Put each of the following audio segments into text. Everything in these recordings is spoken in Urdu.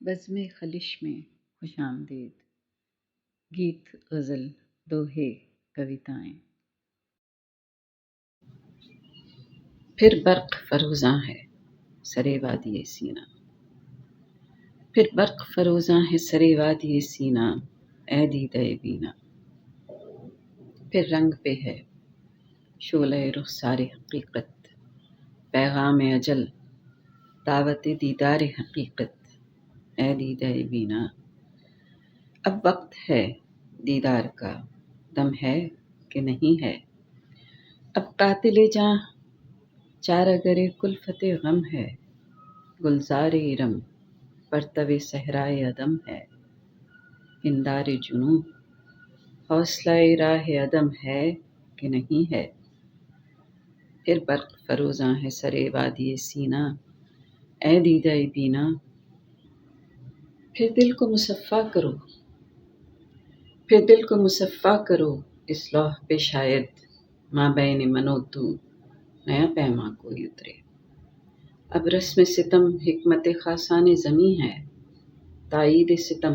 بزم خلش میں خوش آمدید، گیت غزل دوہے کویتائیں۔ پھر برق فروزاں ہے سرے وادی سینا، پھر برق فروزاں ہے سرے وادی سینا، اے دیدہ بینا۔ پھر رنگ پہ ہے شعلہ رخسار حقیقت، پیغام اجل دعوت دیدار حقیقت، اے دیدہ بینا۔ اب وقت ہے دیدار کا، دم ہے کہ نہیں ہے، اب قاتل جاں چارگر کلفت غم ہے، گلزار ارم پرتو صحرائے عدم ہے، پندار جنوں حوصلہ راہ عدم ہے کہ نہیں ہے۔ پھر برق فروزاں ہے سرے وادی سینا، اے دیدہ بینا۔ پھر دل کو مصفا کرو، پھر دل کو مصفا کرو، اس لوح پہ شاید مابین من و تو نیا پیماں کوئی اترے۔ اب رسم ستم حکمت خاصان زمیں ہے، تائید ستم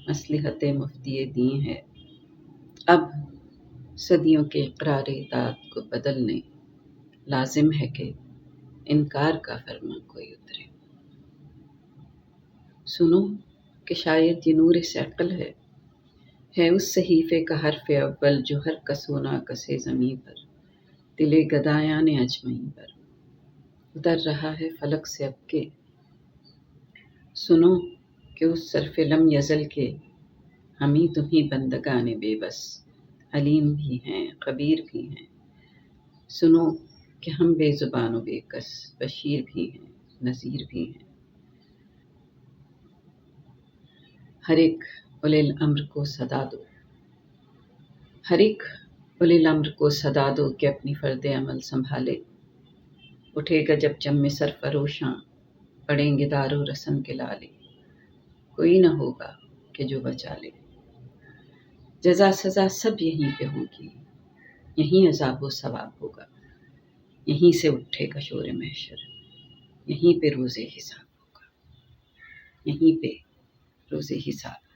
مصلحت مفتی دین ہے۔ اب صدیوں کے اقرار داد کو بدلنے لازم ہے کہ انکار کا فرمان کوئی اترے۔ سنو کہ شاید یہ نور سے عقل ہے اس صحیفے کا حرف اول جو ہر کس و ناکس زمیں پر دل گدایان اجمعین پر اتر رہا ہے فلک سے اب کے۔ سنو کہ اس صرف لم یزل کے ہمیں تمہیں بندگان بے بس، علیم بھی ہیں خبیر بھی ہیں۔ سنو کہ ہم بے زبان و بے کس، بشیر بھی ہیں نذیر بھی ہیں۔ ہر ایک اولی الامر کو صدا دو، ہر ایک اولی الامر کو صدا دو کہ اپنی فرد عمل سنبھالے۔ اٹھے گا جب جم سر فروشاں، پڑیں گے دار و رسن کے لالے، کوئی نہ ہوگا کہ جو بچا لے۔ جزا سزا سب یہیں پہ ہوگی، یہیں عذاب و ثواب ہوگا، یہیں سے اٹھے گا شور محشر، یہیں پہ روز حساب ہوگا، یہیں پہ روز حساب۔